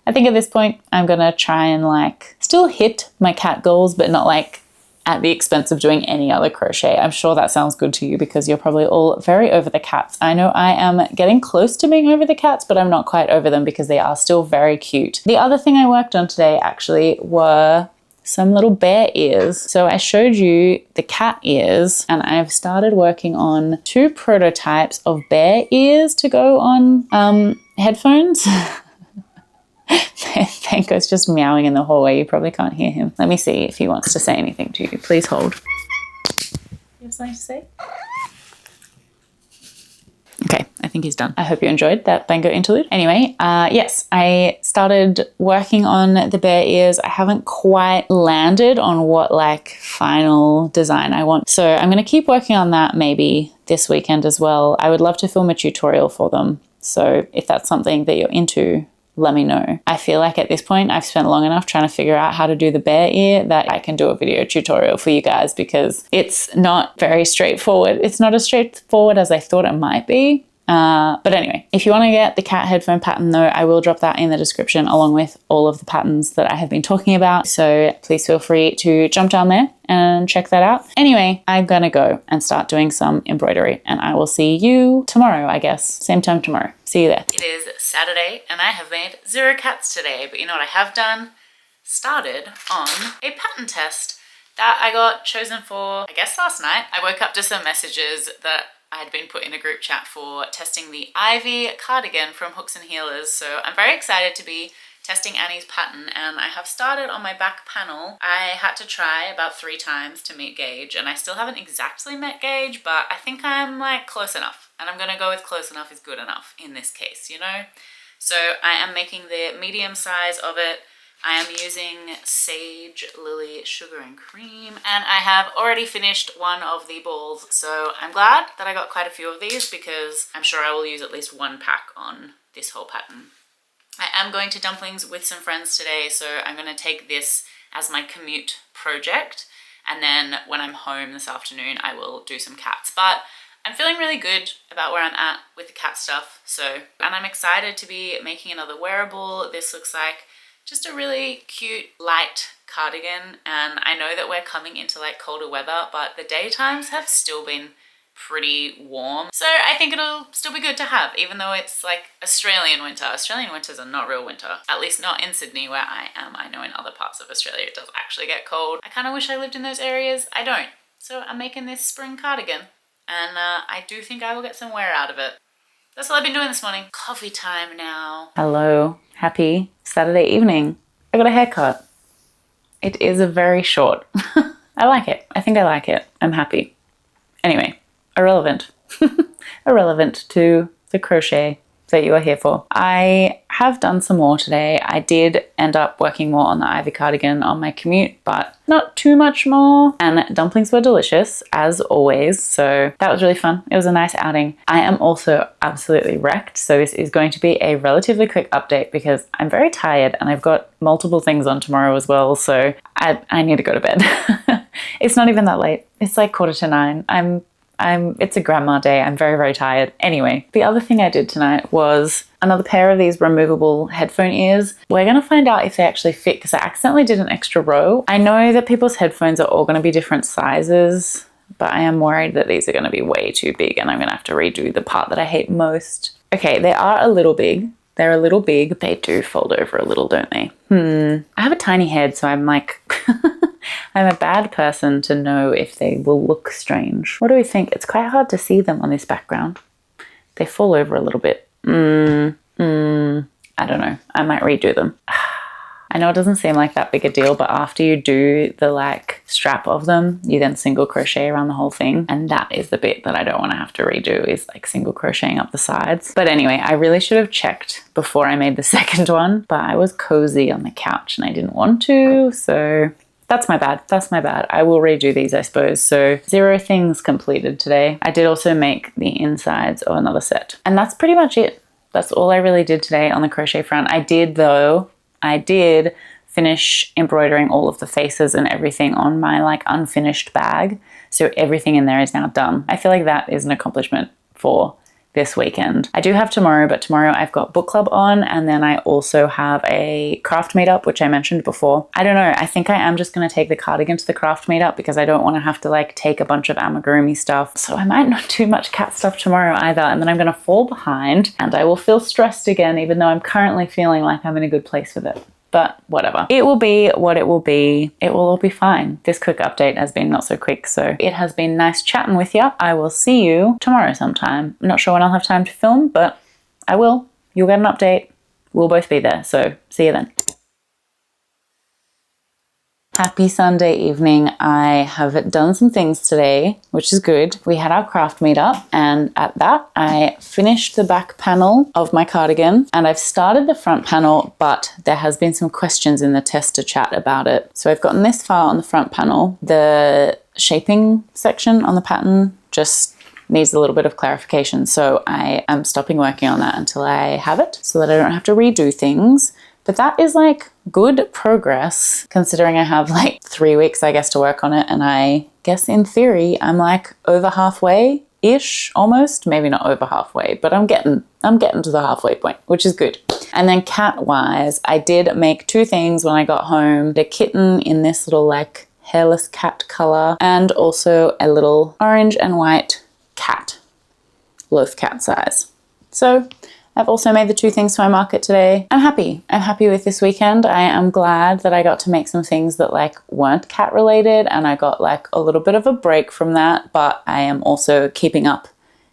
I think at this point, I'm going to try and like still hit my cat goals, but not like at the expense of doing any other crochet. I'm sure that sounds good to you because you're probably all very over the cats. I know I am getting close to being over the cats, but I'm not quite over them because they are still very cute. The other thing I worked on today actually were some little bear ears. So I showed you the cat ears and I've started working on 2 prototypes of bear ears to go on headphones. Bango's just meowing in the hallway. You probably can't hear him. Let me see if he wants to say anything to you. Please hold. You have something to say? Okay, I think he's done. I hope you enjoyed that Bango interlude. Anyway, yes, I started working on the bear ears. I haven't quite landed on what like final design I want. So I'm going to keep working on that maybe this weekend as well. I would love to film a tutorial for them. So if that's something that you're into, let me know. I feel like at this point I've spent long enough trying to figure out how to do the bear ear that I can do a video tutorial for you guys because it's not very straightforward. It's not as straightforward as I thought it might be. But anyway, if you want to get the cat headphone pattern though, I will drop that in the description along with all of the patterns that I have been talking about. So please feel free to jump down there and check that out. Anyway, I'm gonna go and start doing some embroidery and I will see you tomorrow, I guess. Same time tomorrow. See you there. It is Saturday and I have made 0 cats today, but you know what I have done? Started on a pattern test that I got chosen for, I guess last night. I woke up to some messages that I had been put in a group chat for testing the Ivy cardigan from Hooks and Healers. So I'm very excited to be testing Annie's pattern and I have started on my back panel. I had to try about 3 times to meet gauge and I still haven't exactly met gauge, but I think I'm like close enough and I'm gonna go with close enough is good enough in this case, you know? So I am making the medium size of it. I am using Sage, Lily, Sugar and Cream, and I have already finished one of the balls. So I'm glad that I got quite a few of these because I'm sure I will use at least 1 pack on this whole pattern. I am going to dumplings with some friends today, so I'm going to take this as my commute project. And then when I'm home this afternoon, I will do some cats. But I'm feeling really good about where I'm at with the cat stuff. And I'm excited to be making another wearable. This looks like just a really cute light cardigan. And I know that we're coming into like colder weather, but the daytimes have still been pretty warm. So I think it'll still be good to have, even though it's like Australian winter. Australian winters are not real winter, at least not in Sydney where I am. I know in other parts of Australia it does actually get cold. I kind of wish I lived in those areas. I don't. So I'm making this spring cardigan and I do think I will get some wear out of it. That's all I've been doing this morning. Coffee time now. Hello, happy Saturday evening. I got a haircut. It is a very short. I like it. I think I like it. I'm happy. Anyway, irrelevant. Irrelevant to the crochet that you are here for. I have done some more today. I did end up working more on the Ivy cardigan on my commute, but not too much more. And dumplings were delicious as always. So that was really fun. It was a nice outing. I am also absolutely wrecked. So this is going to be a relatively quick update because I'm very tired and I've got multiple things on tomorrow as well. So I need to go to bed. It's not even that late. It's like 9:15. It's a grandma day. I'm very, very tired. Anyway, the other thing I did tonight was another pair of these removable headphone ears. We're going to find out if they actually fit because I accidentally did an extra row. I know that people's headphones are all going to be different sizes, but I am worried that these are going to be way too big and I'm going to have to redo the part that I hate most. Okay, they are a little big. They're a little big. They do fold over a little, don't they? I have a tiny head, so I'm like... I'm a bad person to know if they will look strange. What do we think? It's quite hard to see them on this background. They fall over a little bit. I don't know. I might redo them. I know it doesn't seem like that big a deal, but after you do the like strap of them. You then single crochet around the whole thing. And that is the bit that I don't want to have to redo, is like single crocheting up the sides. But anyway, I really should have checked before I made the second one, but I was cozy on the couch and I didn't want to. So that's my bad. That's my bad. I will redo these, I suppose. So 0 things completed today. I did also make the insides of another set. And that's pretty much it. That's all I really did today on the crochet front. I did finish embroidering all of the faces and everything on my like unfinished bag. So everything in there is now done. I feel like that is an accomplishment for this weekend. I do have tomorrow, but tomorrow I've got book club on, and then I also have a craft meetup, which I mentioned before. I don't know, I think I am just going to take the cardigan to the craft meetup because I don't want to have to like take a bunch of amigurumi stuff. So I might not do much cat stuff tomorrow either, and then I'm going to fall behind and I will feel stressed again, even though I'm currently feeling like I'm in a good place with it. But whatever. It will be what it will be. It will all be fine. This quick update has been not so quick, so it has been nice chatting with you. I will see you tomorrow sometime. I'm not sure when I'll have time to film, but I will. You'll get an update. We'll both be there, so see you then. Happy Sunday evening. I have done some things today, which is good. We had our craft meetup, and at that I finished the back panel of my cardigan, and I've started the front panel, but there has been some questions in the tester chat about it. So I've gotten this far on the front panel. The shaping section on the pattern just needs a little bit of clarification. So I am stopping working on that until I have it so that I don't have to redo things. But that is like good progress considering I have like 3 weeks, I guess, to work on it. And I guess in theory, I'm like over halfway-ish, almost. Maybe not over halfway, but I'm getting to the halfway point, which is good. And then cat-wise, I did make 2 things when I got home. The kitten in this little like hairless cat color, and also a little orange and white cat, loaf cat size. So I've also made the 2 things to my market today. I'm happy. I'm happy with this weekend. I am glad that I got to make some things that like weren't cat related, and I got like a little bit of a break from that, but I am also keeping up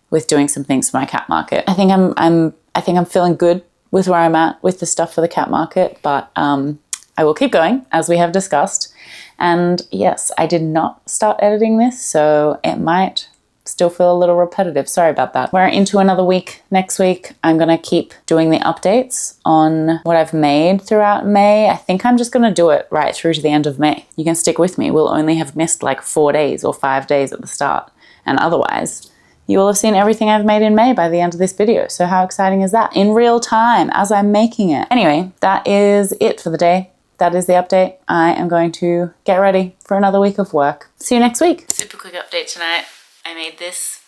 with doing some things for my cat market. I think I'm feeling good with where I'm at with the stuff for the cat market, but I will keep going as we have discussed. And yes, I did not start editing this, so it might still feel a little repetitive. Sorry about that. We're into another week. Next week, I'm going to keep doing the updates on what I've made throughout May. I think I'm just going to do it right through to the end of May. You can stick with me. We'll only have missed like 4 days or 5 days at the start. And otherwise, you will have seen everything I've made in May by the end of this video. So how exciting is that? In real time as I'm making it. Anyway, that is it for the day. That is the update. I am going to get ready for another week of work. See you next week. Super quick update tonight. I made this,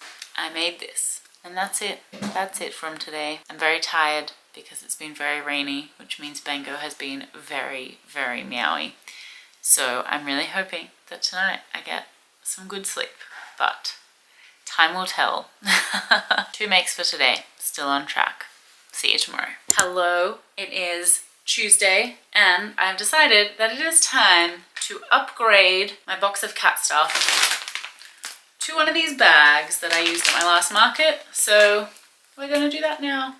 and that's it. That's it from today. I'm very tired because it's been very rainy, which means Bango has been very, very meowy. So I'm really hoping that tonight I get some good sleep, but time will tell. 2 makes for today, still on track. See you tomorrow. Hello, it is Tuesday, and I've decided that it is time to upgrade my box of cat stuff to one of these bags that I used at my last market. So we're gonna do that now.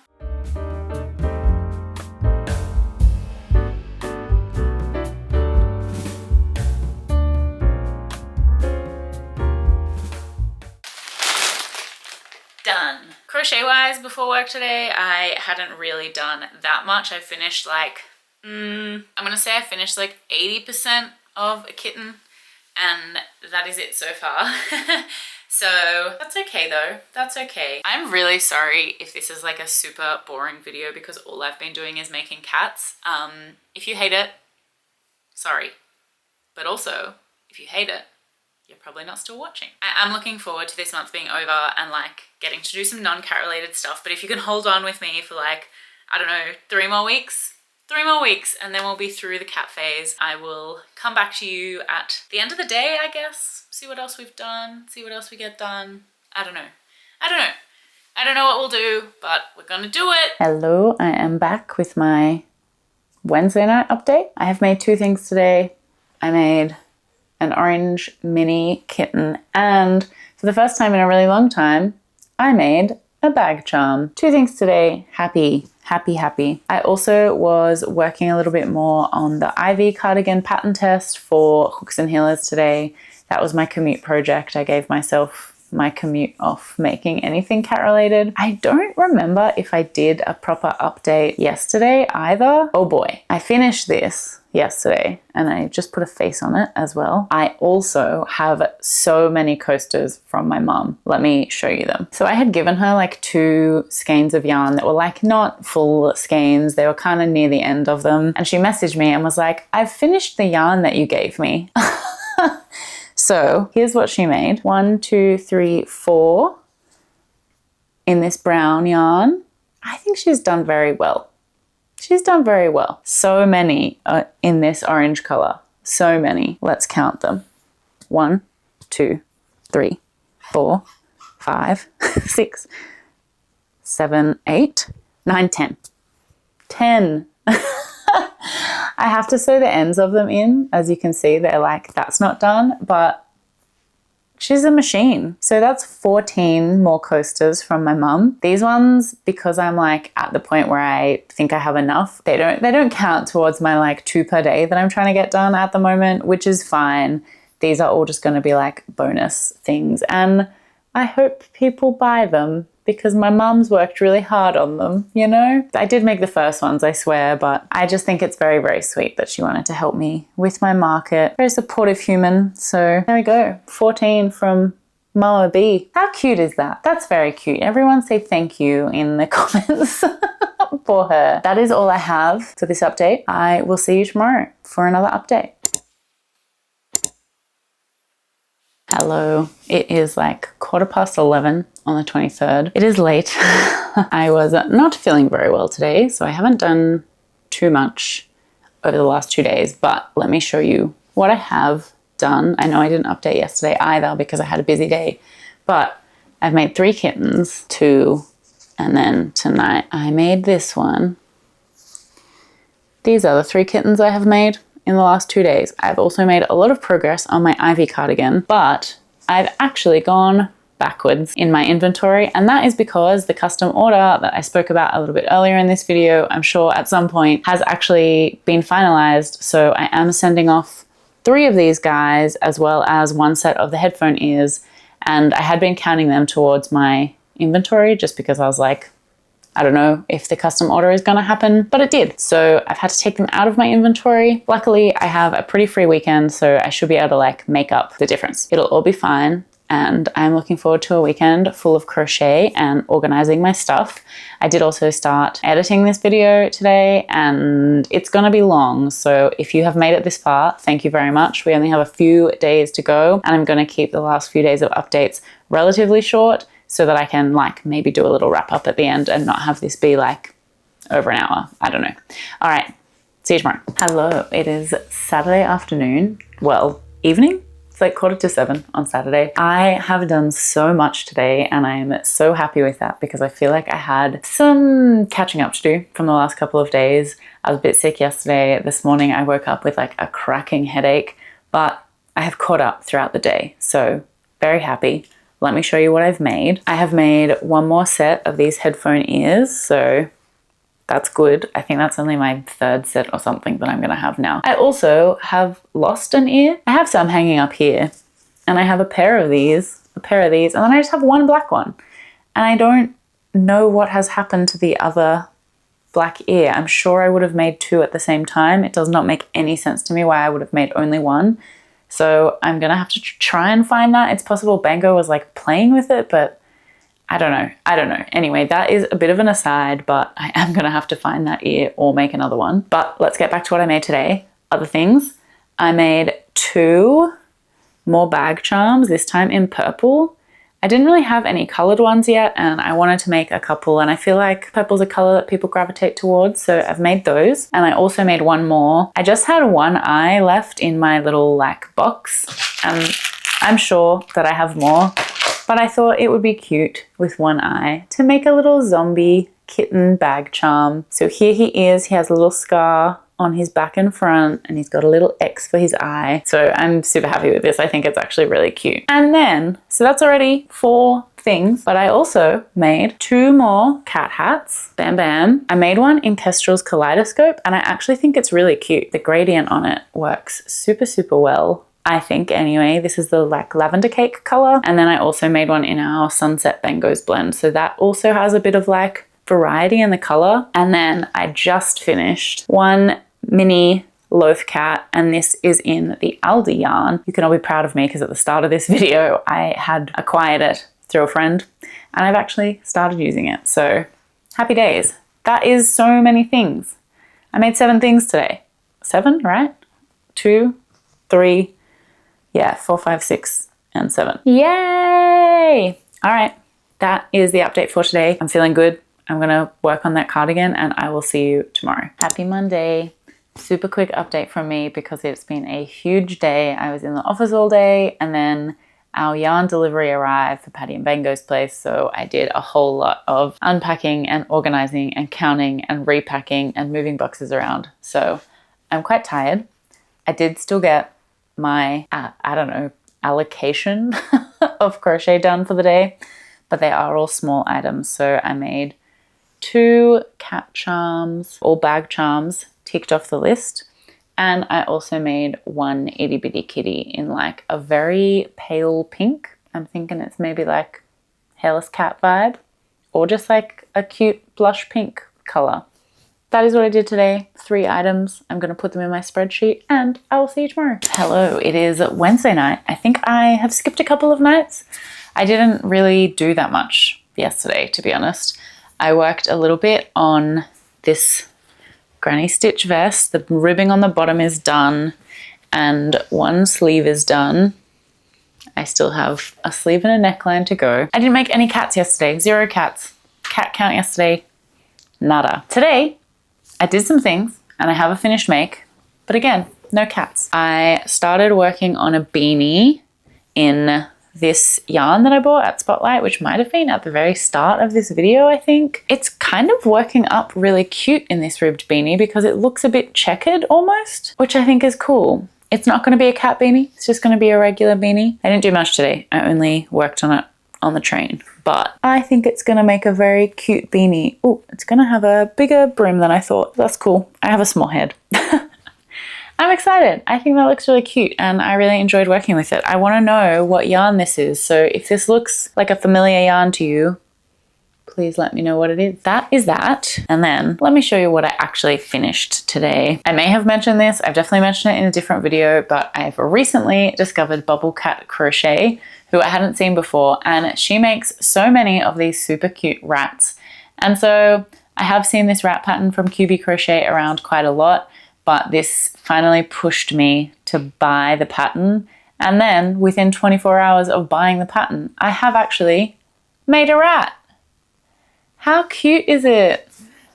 Done. Crochet wise, before work today, I hadn't really done that much. I finished like, I'm gonna say I finished like 80% of a kitten, and that is it so far. So that's okay though, that's okay. I'm really sorry if this is like a super boring video because all I've been doing is making cats. If you hate it, sorry. But also, if you hate it, you're probably not still watching. I'm looking forward to this month being over and like getting to do some non-cat related stuff. But if you can hold on with me for like, I don't know, 3 more weeks, and then we'll be through the cat phase. I will come back to you at the end of the day, I guess. See what else we've done, see what else we get done. I don't know what we'll do, but we're gonna do it. Hello, I am back with my Wednesday night update. I have made 2 things today. I made an orange mini kitten, and for the first time in a really long time, I made a bag charm. 2 things today. Happy Happy, happy. I also was working a little bit more on the Ivy cardigan pattern test for Hooks and Healers today. That was my commute project. I gave myself my commute off making anything cat related. I don't remember if I did a proper update yesterday either. Oh boy, I finished this yesterday and I just put a face on it as well. I also have so many coasters from my mum. Let me show you them. So I had given her like 2 skeins of yarn that were like not full skeins. They were kind of near the end of them. And she messaged me and was like, I've finished the yarn that you gave me. So here's what she made. 1, 2, 3, 4 in this brown yarn. I think she's done very well. She's done very well. So many in this orange color. So many. Let's count them. 1, 2, 3, 4, 5, 6, 7, 8, 9, 10. 10. I have to sew the ends of them in. As you can see, they're like, that's not done, but she's a machine. So that's 14 more coasters from my mum. These ones, because I'm like at the point where I think I have enough, they don't count towards my like 2 per day that I'm trying to get done at the moment, which is fine. These are all just going to be like bonus things. And I hope people buy them because my mum's worked really hard on them, you know? I did make the first ones, I swear, but I just think it's very, very sweet that she wanted to help me with my market. Very supportive human. So there we go. 14 from Mama B. How cute is that? That's very cute. Everyone say thank you in the comments for her. That is all I have for this update. I will see you tomorrow for another update. Hello, it is like 11:15 on the 23rd. It is late. I was not feeling very well today, so I haven't done too much over the last 2 days, but let me show you what I have done. I know I didn't update yesterday either because I had a busy day, but I've made 3 kittens, 2, and then tonight I made this one. These are the 3 kittens I have made in the last 2 days. I've also made a lot of progress on my Ivy cardigan, but I've actually gone backwards in my inventory, and that is because the custom order that I spoke about a little bit earlier in this video, I'm sure at some point, has actually been finalized. So I am sending off 3 of these guys as well as 1 set of the headphone ears, and I had been counting them towards my inventory just because I was like, I don't know if the custom order is gonna happen, but it did. So I've had to take them out of my inventory. Luckily, I have a pretty free weekend, so I should be able to like make up the difference. It'll all be fine. And I'm looking forward to a weekend full of crochet and organizing my stuff. I did also start editing this video today and it's gonna be long. So if you have made it this far, thank you very much. We only have a few days to go and I'm gonna keep the last few days of updates relatively short so that I can like maybe do a little wrap up at the end and not have this be like over an hour. I don't know. All right, see you tomorrow. Hello, it is Saturday afternoon. Well, evening? It's like 6:45 on Saturday. I have done so much today and I'm so happy with that because I feel like I had some catching up to do from the last couple of days. I was a bit sick yesterday. This morning I woke up with like a cracking headache, but I have caught up throughout the day. So very happy. Let me show you what I've made. I have made 1 more set of these headphone ears, so that's good. I think that's only my 3rd set or something that I'm gonna have now. I also have lost an ear. I have some hanging up here, and I have a pair of these, and then I just have 1 black one. And I don't know what has happened to the other black ear. I'm sure I would have made 2 at the same time. It does not make any sense to me why I would have made only 1. So I'm gonna have to try and find that. It's possible Bango was like playing with it, but I don't know. Anyway, that is a bit of an aside, but I am gonna have to find that ear or make another one. But let's get back to what I made today. Other things. I made 2 more bag charms, this time in purple. I didn't really have any colored ones yet, and I wanted to make a couple, and I feel like purple's a color that people gravitate towards, so I've made those. And I also made 1 more. I just had 1 eye left in my little like box, and I'm sure that I have more, but I thought it would be cute with 1 eye to make a little zombie kitten bag charm. So here he is. He has a little scar on his back and front, and he's got a little X for his eye. So I'm super happy with this. I think it's actually really cute. And then, so that's already 4 things, but I also made 2 more cat hats. Bam bam. I made one in Kestrel's Kaleidoscope, and I actually think it's really cute. The gradient on it works super, super well, I think anyway. This is the like lavender cake color. And then I also made one in our Sunset Bangos blend. So that also has a bit of like variety in the color. And then I just finished one mini loaf cat, and this is in the Aldi yarn. You can all be proud of me because at the start of this video I had acquired it through a friend and I've actually started using it. So happy days. That is so many things. I made 7 things today. 7, right? 2, 3, yeah, 4, 5, 6, and 7. Yay! All right, that is the update for today. I'm feeling good. I'm gonna work on that cardigan and I will see you tomorrow. Happy Monday. Super quick update from me because it's been a huge day. I was in the office all day and then our yarn delivery arrived for Patty and Bango's place. So I did a whole lot of unpacking and organizing and counting and repacking and moving boxes around. So I'm quite tired. I did still get my, I don't know, allocation of crochet done for the day, but they are all small items. So I made 2 cat charms, all bag charms, ticked off the list. And I also made 1 itty bitty kitty in like a very pale pink. I'm thinking it's maybe like hairless cat vibe or just like a cute blush pink color. That is what I did today. 3 items. I'm going to put them in my spreadsheet and I will see you tomorrow. Hello, it is Wednesday night. I think I have skipped a couple of nights. I didn't really do that much yesterday, to be honest. I worked a little bit on this granny stitch vest. The ribbing on the bottom is done and 1 sleeve is done. I still have a sleeve and a neckline to go. I didn't make any cats yesterday. 0 cats. Cat count yesterday, nada. Today, I did some things and I have a finished make, but again, no cats. I started working on a beanie in this yarn that I bought at Spotlight, which might have been at the very start of this video, I think. It's kind of working up really cute in this ribbed beanie because it looks a bit checkered almost, which I think is cool. It's not going to be a cat beanie. It's just going to be a regular beanie. I didn't do much today. I only worked on it on the train, but I think it's going to make a very cute beanie. Oh, it's going to have a bigger brim than I thought. That's cool. I have a small head. I'm excited. I think that looks really cute and I really enjoyed working with it. I want to know what yarn this is. So if this looks like a familiar yarn to you, please let me know what it is. That is that. And then let me show you what I actually finished today. I may have mentioned this. I've definitely mentioned it in a different video, but I've recently discovered Bubble Cat Crochet, who I hadn't seen before. And she makes so many of these super cute rats. And so I have seen this rat pattern from QB Crochet around quite a lot, but this finally pushed me to buy the pattern. And then within 24 hours of buying the pattern, I have actually made a rat. How cute is it?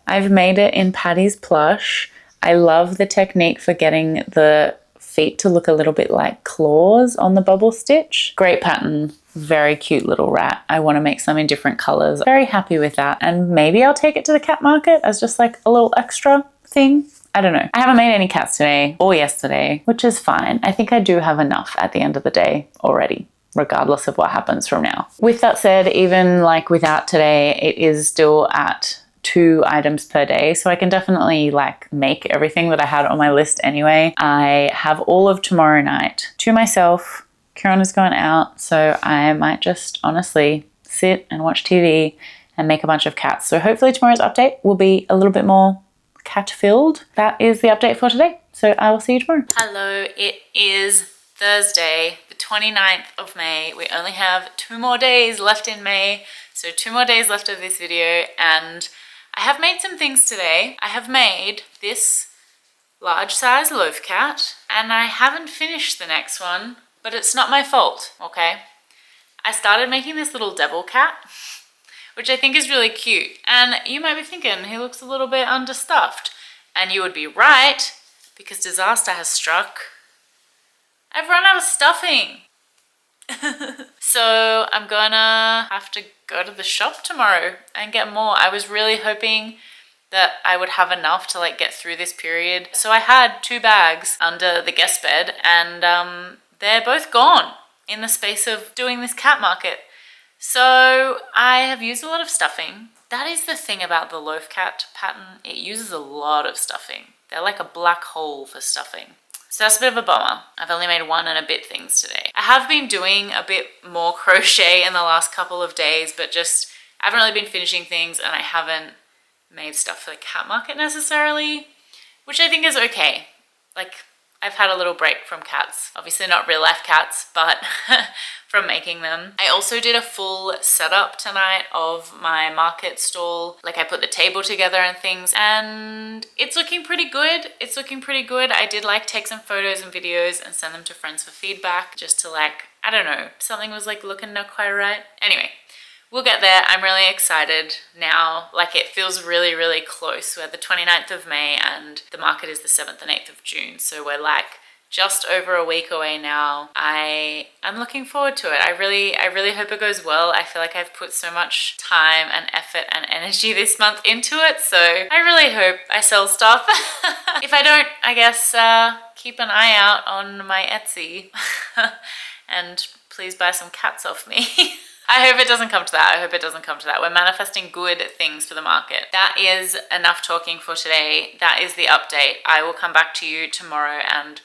I've made it in Patty's plush. I love the technique for getting the feet to look a little bit like claws on the bubble stitch. Great pattern, very cute little rat. I want to make some in different colors. Very happy with that. And maybe I'll take it to the cat market as just like a little extra thing. I don't know. I haven't made any cats today or yesterday, which is fine. I think I do have enough at the end of the day already, regardless of what happens from now. With that said, even like without today, it is still at 2 items per day. So I can definitely like make everything that I had on my list anyway. I have all of tomorrow night to myself. Kieran is going out, so I might just honestly sit and watch TV and make a bunch of cats. So hopefully tomorrow's update will be a little bit more cat filled. That is the update for today. So I will see you tomorrow. Hello, it is Thursday, the 29th of May. We only have 2 more days left in May. So 2 more days left of this video and I have made some things today. I have made this large size loaf cat and I haven't finished the next one, but it's not my fault, okay? I started making this little devil cat, which I think is really cute. And you might be thinking, he looks a little bit understuffed. And you would be right, because disaster has struck. I've run out of stuffing. So I'm gonna have to go to the shop tomorrow and get more. I was really hoping that I would have enough to like get through this period. So I had 2 bags under the guest bed and they're both gone in the space of doing this cat market. So I have used a lot of stuffing. That is the thing about the loaf cat pattern. It uses a lot of stuffing. They're like a black hole for stuffing. So that's a bit of a bummer. I've only made 1 and a bit things today. I have been doing a bit more crochet in the last couple of days, but just I haven't really been finishing things and I haven't made stuff for the cat market necessarily, which I think is okay. Like, I've had a little break from cats. Obviously not real life cats, but from making them. I also did a full setup tonight of my market stall. Like, I put the table together and things, and it's looking pretty good. It's looking pretty good. I did like take some photos and videos and send them to friends for feedback, just to like, I don't know, something was like looking not quite right. Anyway, we'll get there. I'm really excited now. Like, it feels really, really close. We're the 29th of May and the market is the 7th and 8th of June. So we're like just over a week away now. I'm looking forward to it. I really hope it goes well. I feel like I've put so much time and effort and energy this month into it. So I really hope I sell stuff. If I don't, I guess keep an eye out on my Etsy and please buy some cats off me. I hope it doesn't come to that. I hope it doesn't come to that. We're manifesting good things for the market. That is enough talking for today. That is the update. I will come back to you tomorrow and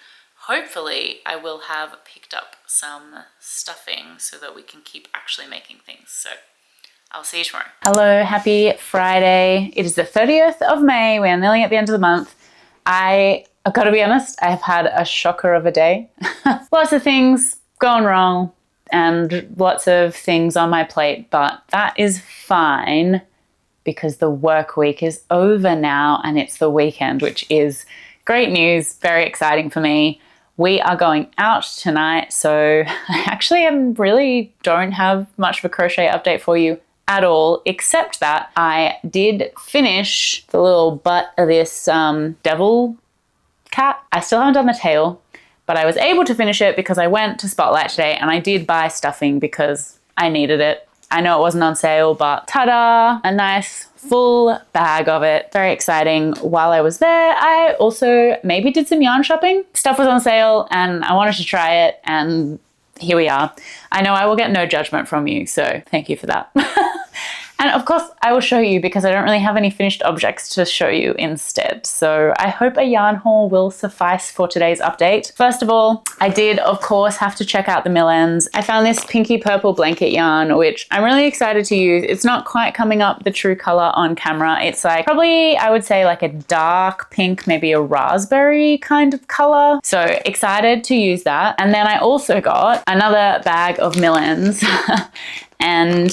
hopefully I will have picked up some stuffing so that we can keep actually making things. So I'll see you tomorrow. Hello, happy Friday. It is the 30th of May. We are nearly at the end of the month. I've got to be honest, I have had a shocker of a day. Lots of things going wrong and lots of things on my plate, but that is fine because the work week is over now and it's the weekend, which is great news, very exciting for me. We are going out tonight, so I actually really don't have much of a crochet update for you at all, except that I did finish the little butt of this devil cat. I still haven't done the tail, but I was able to finish it because I went to Spotlight today and I did buy stuffing because I needed it. I know it wasn't on sale, but ta-da, a nice full bag of it. Very exciting. While I was there, I also maybe did some yarn shopping. Stuff was on sale and I wanted to try it, and here we are. I know I will get no judgment from you, so thank you for that. And of course, I will show you because I don't really have any finished objects to show you instead. So I hope a yarn haul will suffice for today's update. First of all, I did, of course, have to check out the mill ends. I found this pinky purple blanket yarn, which I'm really excited to use. It's not quite coming up the true color on camera. It's like probably, I would say, like a dark pink, maybe a raspberry kind of color. So excited to use that. And then I also got another bag of mill ends and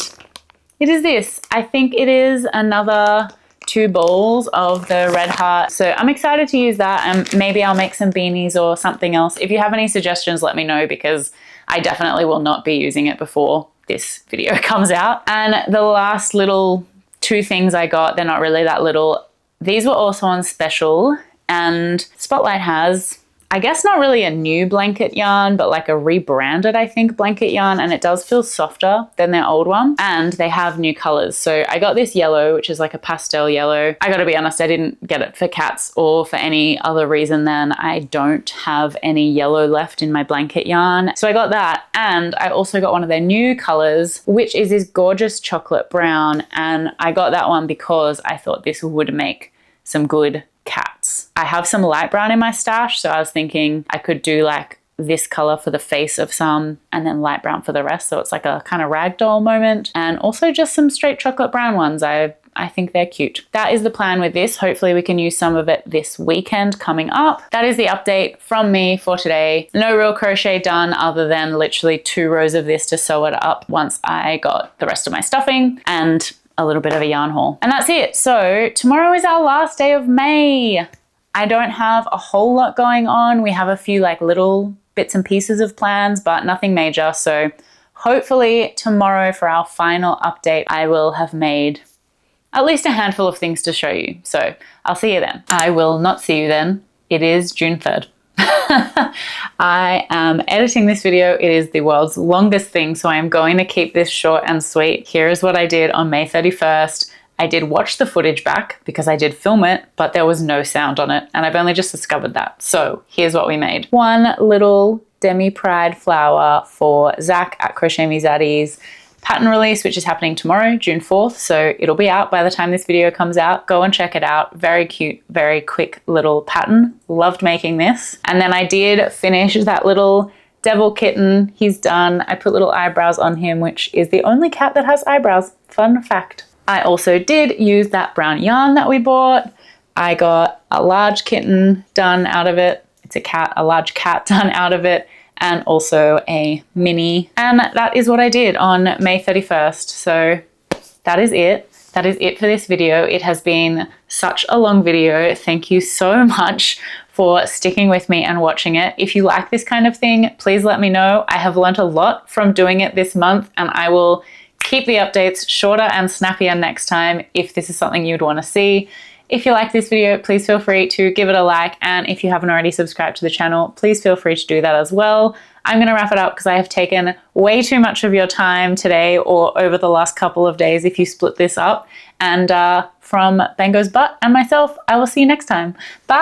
it is this. I think it is another 2 balls of the Red Heart. So I'm excited to use that, and maybe I'll make some beanies or something else. If you have any suggestions, let me know because I definitely will not be using it before this video comes out. And the last little 2 things I got, they're not really that little. These were also on special, and Spotlight has, I guess not really a new blanket yarn, but like a rebranded, I think, blanket yarn, and it does feel softer than their old one, and they have new colors. So I got this yellow, which is like a pastel yellow. I gotta be honest, I didn't get it for cats or for any other reason than I don't have any yellow left in my blanket yarn. So I got that, and I also got one of their new colors, which is this gorgeous chocolate brown, and I got that one because I thought this would make some good cats. I have some light brown in my stash, so I was thinking I could do like this color for the face of some and then light brown for the rest, so it's like a kind of ragdoll moment, and also just some straight chocolate brown ones. I think they're cute. That is the plan with this. Hopefully we can use some of it this weekend coming up. That is the update from me for today. No real crochet done other than literally 2 rows of this to sew it up once I got the rest of my stuffing, and a little bit of a yarn haul. And that's it. So tomorrow is our last day of May. I don't have a whole lot going on. We have a few like little bits and pieces of plans, but nothing major. So hopefully tomorrow for our final update, I will have made at least a handful of things to show you. So I'll see you then. I will not see you then. It is June 3rd. I am editing this video. It is the world's longest thing, so I am going to keep this short and sweet. Here is what I did on May 31st. I did watch the footage back because I did film it, but there was no sound on it, and I've only just discovered that. So here's what we made. One little demi-pride flower for Zach at Crochet Me Zaddies. pattern release, which is happening tomorrow, June 4th. So it'll be out by the time this video comes out. Go and check it out. Very cute, very quick little pattern. Loved making this. And then I did finish that little devil kitten. He's done. I put little eyebrows on him, which is the only cat that has eyebrows. Fun fact. I also did use that brown yarn that we bought. I got a large kitten done out of it. It's a cat, a large cat done out of it, and also a mini. And that is what I did on May 31st. So that is it. That is it for this video. It has been such a long video. Thank you so much for sticking with me and watching it. If you like this kind of thing, please let me know. I have learned a lot from doing it this month, and I will keep the updates shorter and snappier next time if this is something you'd want to see. If you like this video, please feel free to give it a like, and if you haven't already subscribed to the channel, please feel free to do that as well. I'm going to wrap it up because I have taken way too much of your time today or over the last couple of days if you split this up. And from Bango's butt and myself, I will see you next time. Bye!